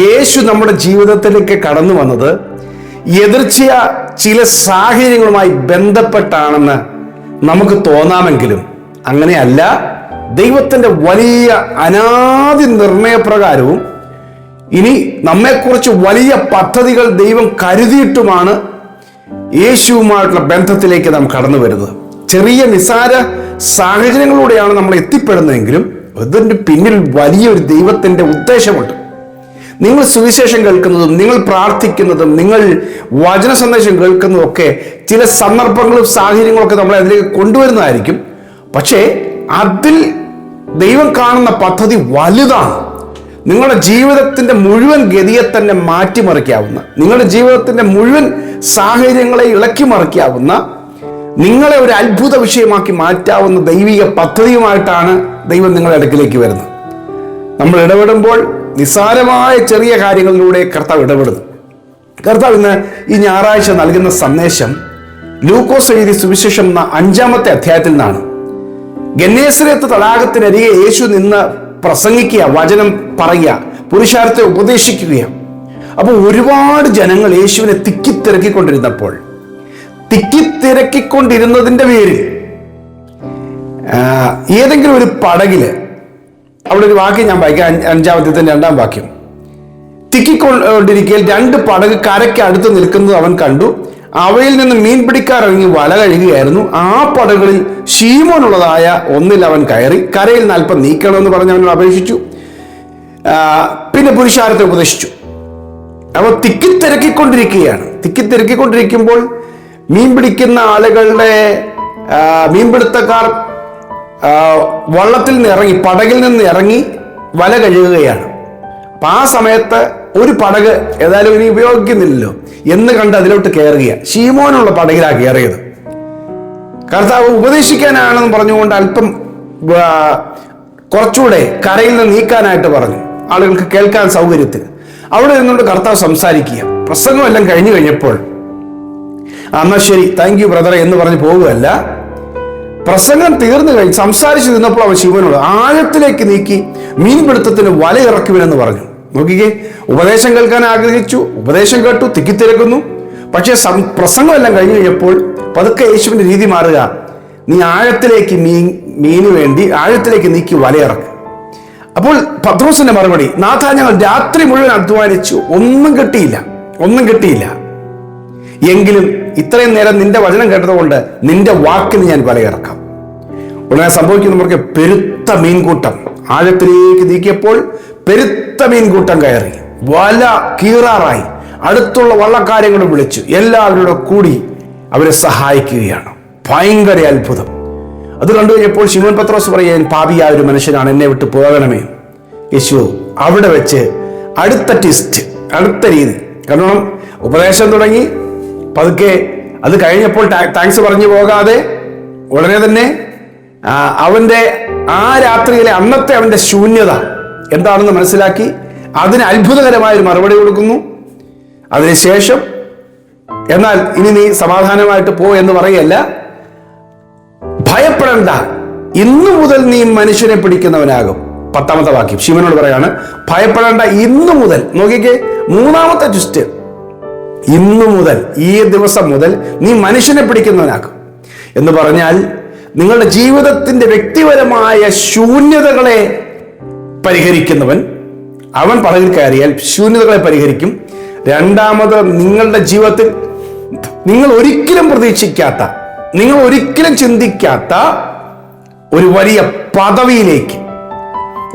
യേശു നമ്മുടെ ജീവിതത്തിലേക്ക് കടന്നു വന്നത് എതിർച്ചയ ചില സാഹചര്യങ്ങളുമായി ബന്ധപ്പെട്ടാണെന്ന് നമുക്ക് തോന്നാമെങ്കിലും അങ്ങനെയല്ല. ദൈവത്തിൻ്റെ വലിയ അനാദി നിർണയപ്രകാരവും ഇനി നമ്മെക്കുറിച്ച് വലിയ പദ്ധതികൾ ദൈവം കരുതിയിട്ടുമാണ് യേശുവുമായിട്ടുള്ള ബന്ധത്തിലേക്ക് നാം കടന്നു വരുന്നത്. ചെറിയ നിസാര സാഹചര്യങ്ങളിലൂടെയാണ് നമ്മൾ എത്തിപ്പെടുന്നതെങ്കിലും അതിൻ്റെ പിന്നിൽ വലിയൊരു ദൈവത്തിൻ്റെ ഉദ്ദേശമുണ്ട്. നിങ്ങൾ സുവിശേഷം കേൾക്കുന്നതും നിങ്ങൾ പ്രാർത്ഥിക്കുന്നതും നിങ്ങൾ വചന സന്ദേശം കേൾക്കുന്നതും ഒക്കെ ചില സന്ദർഭങ്ങളും സാഹചര്യങ്ങളും ഒക്കെ നമ്മളെ അതിലേക്ക് കൊണ്ടുവരുന്നതായിരിക്കും. പക്ഷേ അതിൽ ദൈവം കാണുന്ന പദ്ധതി വലുതാണ്. നിങ്ങളുടെ ജീവിതത്തിൻ്റെ മുഴുവൻ ഗതിയെ തന്നെ മാറ്റിമറിക്കാവുന്ന, നിങ്ങളുടെ ജീവിതത്തിൻ്റെ മുഴുവൻ സാഹചര്യങ്ങളെ ഇളക്കി മറിക്കാവുന്ന, നിങ്ങളെ ഒരു അത്ഭുത വിഷയമാക്കി മാറ്റാവുന്ന ദൈവിക പദ്ധതിയുമായിട്ടാണ് ദൈവം നിങ്ങളുടെ അടുക്കിലേക്ക് വരുന്നത്. നമ്മൾ ഇടപെടുമ്പോൾ നിസ്സാരമായ ചെറിയ കാര്യങ്ങളിലൂടെ കർത്താവ് ഇടപെടുന്നു. കർത്താവ് ഇന്ന് ഈ ഞായറാഴ്ച നൽകുന്ന സന്ദേശം ലൂക്കോസ് എഴുതിയ സുവിശേഷം എന്ന 5-ാമത്തെ അധ്യായത്തിൽ നിന്നാണ്. ഗന്നേസരത്ത് തടാകത്തിനരികെ യേശു നിന്ന് പ്രസംഗിക്കുക, വചനം പറയുക, പുരുഷാരത്തെ ഉപദേശിക്കുക. അപ്പോൾ ഒരുപാട് ജനങ്ങൾ യേശുവിനെ തിക്കിത്തിരക്കിക്കൊണ്ടിരുന്നതിൻ്റെ പേരിൽ ഏതെങ്കിലും ഒരു പടകില്, അവിടെ ഒരു വാക്യം ഞാൻ വായിക്കാം, 5-ാമത്തെ 2-ാം വാക്യം. തിക്കിക്കൊണ്ടിരിക്കൽ 2 പടക് കരയ്ക്ക് അടുത്ത് നിൽക്കുന്നത് അവൻ കണ്ടു. അവയിൽ നിന്ന് മീൻപിടിക്കാർ ഇറങ്ങി വല കഴുകുകയായിരുന്നു. ആ പടകളിൽ ശീമോനുള്ളതായ ഒന്നിൽ അവൻ കയറി. കരയിൽ നിന്ന് അല്പം നീക്കണമെന്ന് പറഞ്ഞ് അവനോട് അപേക്ഷിച്ചു. പിന്നെ പുരുഷാരത്തെ ഉപദേശിച്ചു. അവ തിക്കിത്തിരക്കിക്കൊണ്ടിരിക്കുമ്പോൾ മീൻ പിടിക്കുന്ന ആളുകളുടെ മീൻപിടുത്തക്കാർ വള്ളത്തിൽ നിന്ന് ഇറങ്ങി, പടകിൽ നിന്ന് ഇറങ്ങി വല കഴുകുകയാണ്. അപ്പം ആ സമയത്ത് ഒരു പടക് ഏതായാലും ഇനി ഉപയോഗിക്കുന്നില്ലല്ലോ എന്ന് കണ്ട് അതിലോട്ട് കയറുകയാണ്. ശീമോനുള്ള പടകിലാണ് കയറിയത്. കർത്താവ് ഉപദേശിക്കാനാണെന്ന് പറഞ്ഞുകൊണ്ട് അല്പം കുറച്ചുകൂടെ കരയിൽ നിന്ന് നീക്കാനായിട്ട് പറഞ്ഞു, ആളുകൾക്ക് കേൾക്കാൻ സൗകര്യത്തിന്. അവിടെ നിന്നുകൊണ്ട് കർത്താവ് സംസാരിക്കുക. പ്രസംഗമെല്ലാം കഴിഞ്ഞു കഴിഞ്ഞപ്പോൾ എന്നാൽ ശരി, താങ്ക് യു ബ്രദറെ എന്ന് പറഞ്ഞ് പോവുകയല്ല. പ്രസംഗം തീർന്നു കഴിഞ്ഞ് സംസാരിച്ചു നിന്നപ്പോൾ അവൻ ശിവനോട് ആഴത്തിലേക്ക് നീക്കി മീൻപിടുത്തത്തിന് വല ഇറക്കുവിനെന്ന് പറഞ്ഞു. നോക്കിക്കേ, ഉപദേശം കേൾക്കാൻ ആഗ്രഹിച്ചു, ഉപദേശം കേട്ടു, തിക്കിത്തിരക്കുന്നു. പക്ഷേ പ്രസംഗമെല്ലാം കഴിഞ്ഞു കഴിഞ്ഞപ്പോൾ പതുക്കെ യേശുവിൻ്റെ രീതി മാറുക. നീ ആഴത്തിലേക്ക് മീന് വേണ്ടി ആഴത്തിലേക്ക് നീക്കി വലയിറക്കുക. അപ്പോൾ പത്രോസിന്റെ മറുപടി, നാഥാ, ഞങ്ങൾ രാത്രി മുഴുവൻ അധ്വാനിച്ചു, ഒന്നും കിട്ടിയില്ല. എങ്കിലും ഇത്രയും നേരം നിന്റെ വചനം കേട്ടതുകൊണ്ട് നിന്റെ വാക്കിന് ഞാൻ വലയിറക്കാം. ഉടനെ സംഭവിക്കുന്നവർക്ക് പെരുത്ത മീൻകൂട്ടം. ആഴത്തിലേക്ക് നീക്കിയപ്പോൾ പെരുത്ത മീൻകൂട്ടം കയറി, വല കീറാറായി. അടുത്തുള്ള വള്ളക്കാര്യങ്ങൾ വിളിച്ചു എല്ലാവരുടെ കൂടി അവരെ സഹായിക്കുകയാണ്. ഭയങ്കര അത്ഭുതം. അത് കണ്ടു കഴിഞ്ഞപ്പോൾ ശിമോൻ പത്രോസ് പറയാൻ, പാപിയായ ഒരു മനുഷ്യനാണ്, എന്നെ വിട്ട് പോകണമേ. യേശു അവിടെ വെച്ച് അടുത്ത ട്വിസ്റ്റ്, അടുത്ത രീതി. കാരണം ഉപദേശം തുടങ്ങി, പതുക്കെ അത് കഴിഞ്ഞപ്പോൾ താങ്ക്സ് പറഞ്ഞു പോകാതെ ഉടനെ തന്നെ അവന്റെ ആ രാത്രിയിലെ അന്നത്തെ അവന്റെ ശൂന്യത എന്താണെന്ന് മനസ്സിലാക്കി അതിന് അത്ഭുതകരമായ ഒരു മറുപടി കൊടുക്കുന്നു. അതിനുശേഷം എന്നാൽ ഇനി നീ സമാധാനമായിട്ട് പോ എന്ന് പറയല്ല, ഭയപ്പെടണ്ട, ഇന്നു മുതൽ നീ മനുഷ്യനെ പിടിക്കുന്നവനാകും. 10-ാമത്തെ വാക്യം ശിവനോട് പറയാണ്, ഭയപ്പെടേണ്ട, ഇന്നു മുതൽ. നോക്കിക്കേ, 3-ാമത്തെ ട്വിസ്റ്റ്, ഇന്നു മുതൽ, ഈ ദിവസം മുതൽ നീ മനുഷ്യനെ പിടിക്കുന്നവനാകും എന്ന് പറഞ്ഞാൽ നിങ്ങളുടെ ജീവിതത്തിന്റെ വ്യക്തിപരമായ ശൂന്യതകളെ പരിഹരിക്കുന്നവൻ അവൻ പടകിൽ കയറിയാൽ ശൂന്യതകളെ പരിഹരിക്കും. രണ്ടാമത്, നിങ്ങളുടെ ജീവിതത്തിൽ നിങ്ങൾ ഒരിക്കലും പ്രതീക്ഷിക്കാത്ത, നിങ്ങൾ ഒരിക്കലും ചിന്തിക്കാത്ത ഒരു വലിയ പദവിയിലേക്ക്,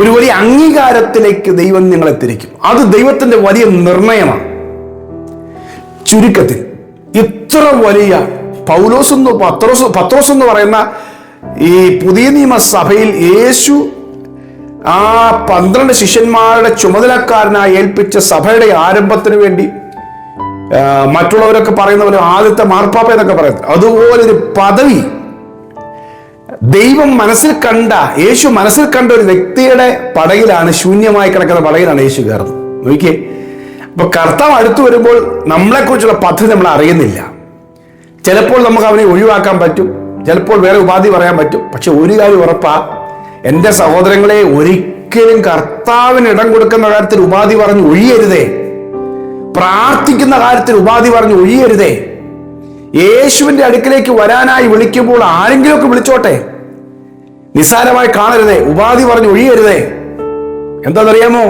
ഒരു വലിയ അംഗീകാരത്തിലേക്ക് ദൈവം നിങ്ങളെ തിരിക്കും. അത് ദൈവത്തിന്റെ വലിയ നിർണയമാണ്. ചുരുക്കത്തിൽ ഇത്ര വലിയ പത്രോസ് എന്ന് പറയുന്ന ഈ പുതിയ നിയമസഭയിൽ യേശു ആ 12 ശിഷ്യന്മാരുടെ ചുമതലക്കാരനായി ഏൽപ്പിച്ച സഭയുടെ ആരംഭത്തിന് വേണ്ടി മറ്റുള്ളവരൊക്കെ പറയുന്ന പോലെ ആദ്യത്തെ മാർപ്പാപ്പ എന്നൊക്കെ പറയുന്നത്, അതുപോലൊരു പദവി ദൈവം യേശു മനസ്സിൽ കണ്ട ഒരു വ്യക്തിയുടെ പടകിലാണ്, ശൂന്യമായി കിടക്കുന്ന പടകിലാണ് യേശു കയറുന്നത്. നോക്കിയേ, അപ്പൊ കർത്താവ് അടുത്തു വരുമ്പോൾ നമ്മളെക്കുറിച്ചുള്ള പദ്ധതി നമ്മൾ അറിയുന്നില്ല. ചിലപ്പോൾ നമുക്ക് അവനെ ഒഴിവാക്കാൻ പറ്റും, ചിലപ്പോൾ വേറെ ഉപാധി പറയാൻ പറ്റും. പക്ഷെ ഒരു കാര്യം ഉറപ്പാ, എൻ്റെ സഹോദരങ്ങളെ, ഒരിക്കലും കർത്താവിന് ഇടം കൊടുക്കുന്ന കാര്യത്തിൽ ഉപാധി പറഞ്ഞ് ഒഴിയരുതേ. പ്രാർത്ഥിക്കുന്ന കാര്യത്തിൽ ഉപാധി പറഞ്ഞ് ഒഴിയരുതേ. യേശുവിന്റെ അടുക്കിലേക്ക് വരാനായി വിളിക്കുമ്പോൾ ആരെങ്കിലുമൊക്കെ വിളിച്ചോട്ടെ, നിസ്സാരമായി കാണരുതേ, ഉപാധി പറഞ്ഞ് ഒഴിയരുതേ. എന്താണെന്നറിയാമോ?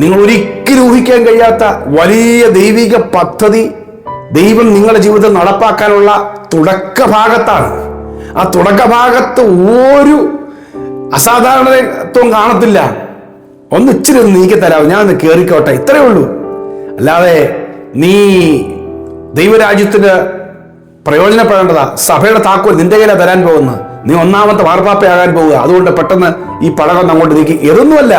നിങ്ങൾ ഒരിക്കലും ഊഹിക്കാൻ കഴിയാത്ത വലിയ ദൈവിക പദ്ധതി ദൈവം നിങ്ങളുടെ ജീവിതത്തിൽ നടപ്പാക്കാനുള്ള തുടക്കഭാഗത്താണ്. ആ തുടക്കഭാഗത്ത് ഒരു അസാധാരണത്വം കാണത്തില്ല. ഒന്ന് ഇച്ചിരി ഒന്ന് നീക്കി തരാമോ, ഞാൻ ഒന്ന് കയറിക്കോട്ടെ, ഇത്രയേ ഉള്ളൂ. അല്ലാതെ നീ ദൈവരാജ്യത്തിന് പ്രയോജനപ്പെടേണ്ടതാ. സഭയുടെ താക്കോൽ നിന്റെ കയ്യിലാണ് തരാൻ പോകുന്നത്. നീ ഒന്നാമത്തെ മാർപ്പാപ്പയാകാൻ പോവുക. അതുകൊണ്ട് പെട്ടെന്ന് ഈ പടകം അങ്ങോട്ട് നീക്കി. ഇതൊന്നുമല്ല,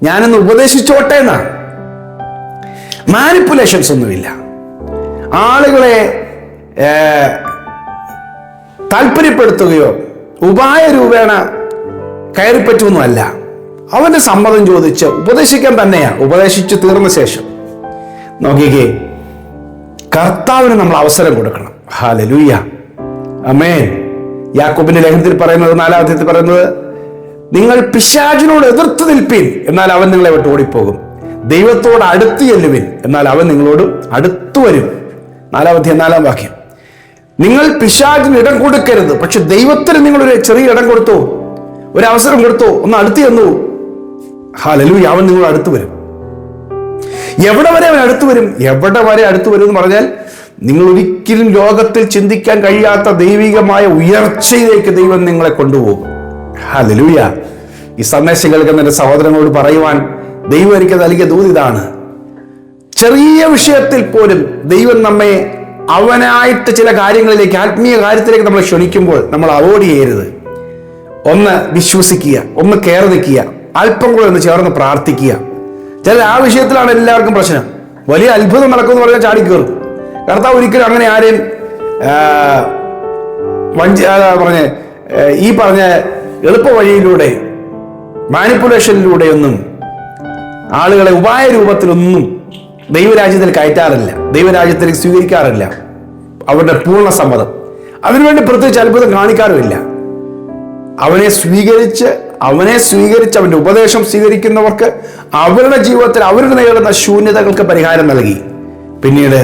ഞാനൊന്ന് ഉപദേശിച്ചോട്ടെ എന്നാണ്. മാനിപ്പുലേഷൻസ് ഒന്നുമില്ല. ആളുകളെ താല്പര്യപ്പെടുത്തുകയോ ഉപായ രൂപേണ കയറിപ്പറ്റുമൊന്നുമല്ല. അവന്റെ സമ്മതം ചോദിച്ച് ഉപദേശിക്കാൻ തന്നെയാ. ഉപദേശിച്ച് തീർന്ന ശേഷം നോക്കിക്കേ, കർത്താവിന് നമ്മൾ അവസരം കൊടുക്കണം. ഹല്ലേലൂയ, ആമേൻ. യാക്കോബിന്റെ ലേഖനത്തിൽ പറയുന്നത്, 4-ാം അധ്യായത്തിൽ പറയുന്നത്, നിങ്ങൾ പിശാചിനോട് എതിർത്ത് നിൽപ്പീൻ, എന്നാൽ അവൻ നിങ്ങളെ വിട്ട് ഓടിപ്പോകും. ദൈവത്തോട് അടുത്ത് ചെല്ലുവിൻ, എന്നാൽ അവൻ നിങ്ങളോട് അടുത്തു വരും. 4-ാം അധ്യായം 4-ാം വാക്യം. നിങ്ങൾ പിശാചിന് ഇടം കൊടുക്കരുത്. പക്ഷെ ദൈവത്തിന് നിങ്ങളൊരു ചെറിയ ഇടം കൊടുത്തോ, ഒരു അവസരം കൊടുത്തോ, ഒന്ന് അടുത്ത് ചെന്നു. ഹല്ലേലൂയ, അവൻ നിങ്ങളോട് അടുത്ത് വരും. എവിടെ വരെ അവൻ അടുത്ത് വരും? എവിടെ വരെ അടുത്ത് വരും എന്ന് പറഞ്ഞാൽ, നിങ്ങൾ ഒരിക്കലും ലോകത്തിൽ ചിന്തിക്കാൻ കഴിയാത്ത ദൈവികമായ ഉയർച്ചയിലേക്ക് ദൈവം നിങ്ങളെ കൊണ്ടുപോകും. ഹല്ലേലൂയ. ഈ സന്ദേശം കേൾക്കുന്ന എൻ്റെ സഹോദരങ്ങളോട് പറയുവാൻ ദൈവം എനിക്ക് നൽകിയ ദൂത് ഇതാണ്. ചെറിയ വിഷയത്തിൽ പോലും ദൈവം നമ്മെ അവനായിട്ട് ചില കാര്യങ്ങളിലേക്ക്, ആത്മീയ കാര്യത്തിലേക്ക് നമ്മളെ ക്ഷണിക്കുമ്പോൾ നമ്മൾ അവോയ്ഡ് ചെയ്യരുത്. ഒന്ന് വിശ്വസിക്കുക, ഒന്ന് കയർ നിൽക്കുക, അല്പം കൂടെ ഒന്ന് ചേർന്ന് പ്രാർത്ഥിക്കുക. ചില ആ വിഷയത്തിലാണ് എല്ലാവർക്കും പ്രശ്നം. വലിയ അത്ഭുതം നടക്കുമെന്ന് പറഞ്ഞാൽ ചാടിക്കേറും. കർത്താവ് ഒരിക്കലും അങ്ങനെ ആരെയും ഈ പറഞ്ഞ എളുപ്പ വഴിയിലൂടെ, മാനിപ്പുലേഷനിലൂടെയൊന്നും ആളുകളെ ഉപായ രൂപത്തിലൊന്നും ദൈവരാജ്യത്തിൽ കയറ്റാറില്ല, ദൈവരാജ്യത്തിലേക്ക് സ്വീകരിക്കാറില്ല. അവരുടെ പൂർണ്ണ സമ്മതം, അതിനുവേണ്ടി പ്രത്യേകിച്ച് അത്ഭുതം കാണിക്കാറുമില്ല. അവനെ സ്വീകരിച്ച് അവന്റെ ഉപദേശം സ്വീകരിക്കുന്നവർക്ക് അവരുടെ ജീവിതത്തിൽ അവർ നേരിടുന്ന ശൂന്യതകൾക്ക് പരിഹാരം നൽകി. പിന്നീട്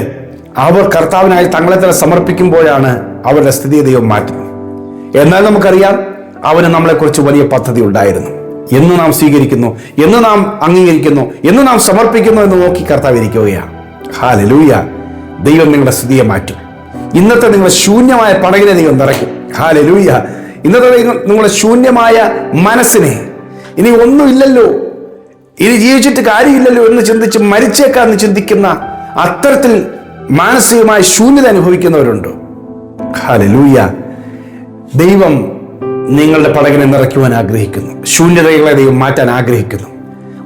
അവർ കർത്താവിനായി തങ്ങളെ തന്നെ സമർപ്പിക്കുമ്പോഴാണ് അവരുടെ സ്ഥിതി ദൈവം മാറ്റുന്നത്. എന്നാൽ നമുക്കറിയാം, അവന് നമ്മളെക്കുറിച്ച് വലിയ പദ്ധതി ഉണ്ടായിരുന്നു. എന്ന് നാം സ്വീകരിക്കുന്നു, എന്ന് നാം അംഗീകരിക്കുന്നു, എന്ന് നാം സമർപ്പിക്കുന്നു എന്ന് നോക്കി കർത്താവ് ഇരിക്കുകയാണ്. ഹല്ലേലൂയ. ദൈവം നിങ്ങളുടെ സ്ഥിതിയെ മാറ്റും. ഇന്നത്തെ നിങ്ങളുടെ ശൂന്യമായ പടകിനെ ദൈവം നിറയ്ക്കും. ഹല്ലേലൂയ. ഇന്നത്തെ നിങ്ങളുടെ ശൂന്യമായ മനസ്സിനെ, ഇനി ഒന്നുമില്ലല്ലോ, ഇനി ജീവിച്ചിട്ട് കാര്യമില്ലല്ലോ എന്ന് ചിന്തിച്ച് മരിച്ചേക്കാന്ന് ചിന്തിക്കുന്ന അത്തരത്തിൽ മാനസികമായ ശൂന്യത അനുഭവിക്കുന്നവരുണ്ട്. ഹല്ലേലൂയ. ദൈവം നിങ്ങളുടെ പടകിനെ നിറയ്ക്കുവാൻ ആഗ്രഹിക്കുന്നു. ശൂന്യതകളെ ദൈവം മാറ്റാൻ ആഗ്രഹിക്കുന്നു.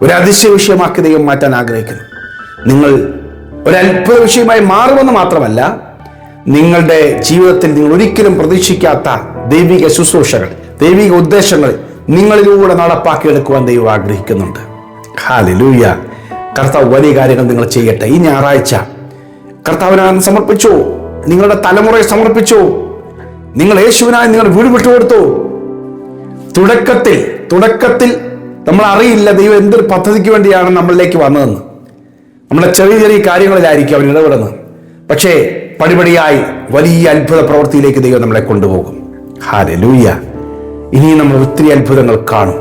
ഒരു അതിശയ വിഷയമാക്കി ദൈവം മാറ്റാൻ ആഗ്രഹിക്കുന്നു. നിങ്ങൾ ഒരത്ഭുത വിഷയമായി മാറുമെന്ന് മാത്രമല്ല, നിങ്ങളുടെ ജീവിതത്തിൽ നിങ്ങൾ ഒരിക്കലും പ്രതീക്ഷിക്കാത്ത ദൈവിക ശുശ്രൂഷകൾ, ദൈവിക ഉദ്ദേശങ്ങൾ നിങ്ങളിലൂടെ നടപ്പാക്കിയെടുക്കുവാൻ ദൈവം ആഗ്രഹിക്കുന്നുണ്ട്. ഹല്ലേലൂയ. കർത്താവ് വലിയ കാര്യങ്ങൾ നിങ്ങൾ ചെയ്യട്ടെ. ഈ ഞായറാഴ്ച കർത്താവിനായി സമർപ്പിച്ചോ, നിങ്ങളുടെ തലമുറയെ സമർപ്പിച്ചോ, നിങ്ങൾ യേശുവിനായി നിങ്ങൾ വീട് വിട്ടുകൊടുത്തോ. തുടക്കത്തിൽ നമ്മൾ അറിയില്ല ദൈവം എന്തൊരു പദ്ധതിക്ക് വേണ്ടിയാണ് നമ്മളിലേക്ക് വന്നതെന്ന്. നമ്മളെ ചെറിയ ചെറിയ കാര്യങ്ങളിലായിരിക്കും അവൻ ഇടപെടുന്നത്. പക്ഷേ പടിപടിയായി വലിയ അത്ഭുത പ്രവൃത്തിയിലേക്ക് ദൈവം നമ്മളെ കൊണ്ടുപോകും. ഹല്ലേലൂയ. ഇനിയും നമ്മൾ ഒത്തിരി അത്ഭുതങ്ങൾ കാണും.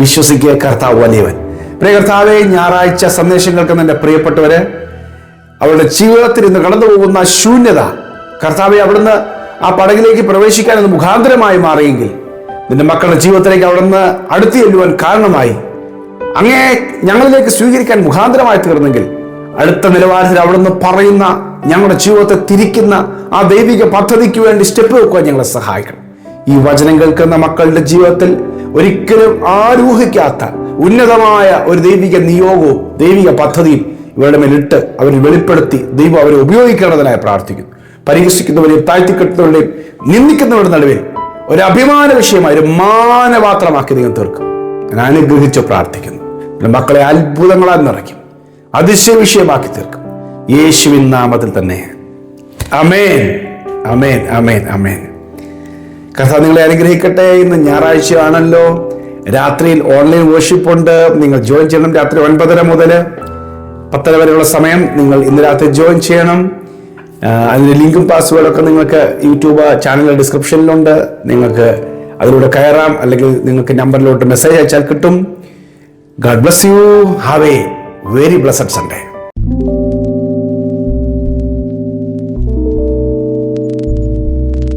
വിശ്വസിക്കുക, കർത്താവ് വലിയവൻ. പ്രിയ കർത്താവേ, ഞായറാഴ്ച സന്ദേശം കേൾക്കുന്ന എൻ്റെ പ്രിയപ്പെട്ടവര്, അവരുടെ ജീവിതത്തിൽ ഇന്ന് കടന്നു പോകുന്ന ശൂന്യത, കർത്താവെ, അവിടുന്ന് ആ പടകിലേക്ക് പ്രവേശിക്കാൻ അത് മുഖാന്തരമായി മാറിയെങ്കിൽ, നിന്റെ മക്കളുടെ ജീവിതത്തിലേക്ക് അവിടുന്ന് അടുത്ത് ചെല്ലുവാൻ കാരണമായി, അങ്ങേ ഞങ്ങളിലേക്ക് സ്വീകരിക്കാൻ മുഖാന്തരമായി തീർന്നെങ്കിൽ, അടുത്ത നിലവാരത്തിൽ അവിടുന്ന് പറയുന്ന, ഞങ്ങളുടെ ജീവിതത്തെ തിരിക്കുന്ന ആ ദൈവിക പദ്ധതിക്ക് വേണ്ടി സ്റ്റെപ്പ് വെക്കുവാൻ ഞങ്ങളെ സഹായിക്കണം. ഈ വചനം കേൾക്കുന്ന മക്കളുടെ ജീവിതത്തിൽ ഒരിക്കലും ആരൂഹിക്കാത്ത ഉന്നതമായ ഒരു ദൈവിക നിയോഗവും ദൈവിക പദ്ധതിയും ഇവരുടെ മേലിട്ട് അവർ വെളിപ്പെടുത്തി ദൈവം അവരെ ഉപയോഗിക്കേണ്ടതിനായി പ്രാർത്ഥിക്കുന്നു. പരിഹസിക്കുന്നവരെയും താഴ്ത്തിക്കെട്ടുന്നവരുടെയും നിന്ദിക്കുന്നവരുടെ നടുവിൽ ഒരു അഭിമാന വിഷയമായി, ഒരു മാനപാത്രമാക്കി ദൈവം തീർക്കും. ഞാൻ അനുഗ്രഹിച്ച് പ്രാർത്ഥിക്കുന്നു. മക്കളെ അത്ഭുതങ്ങളാൽ നിറയ്ക്കും, അതിശയ വിഷയമാക്കി തീർക്കും. യേശുവിൻ നാമത്തിൽ തന്നെ. ആമേൻ, ആമേൻ, ആമേൻ, ആമേൻ. കർത്താവ് നിങ്ങളെ അനുഗ്രഹിക്കട്ടെ. ഇന്ന് ഞായറാഴ്ചയാണല്ലോ. രാത്രിയിൽ ഓൺലൈൻ വർഷിപ്പ് ഉണ്ട്. നിങ്ങൾ ജോയിൻ ചെയ്യണം. രാത്രി 9:30 മുതൽ 10:30 വരെയുള്ള സമയം നിങ്ങൾ ഇന്ന് രാത്രി ജോയിൻ ചെയ്യണം. അതിൻ്റെ ലിങ്കും പാസ്വേഡൊക്കെ നിങ്ങൾക്ക് യൂട്യൂബ് ചാനൽ ഡിസ്ക്രിപ്ഷനിലുണ്ട്. നിങ്ങൾക്ക് അതിലൂടെ കയറാം, അല്ലെങ്കിൽ നിങ്ങൾക്ക് നമ്പറിലോട്ട് മെസ്സേജ് അയച്ചാൽ കിട്ടും. God bless you. Have A very blessed Sunday.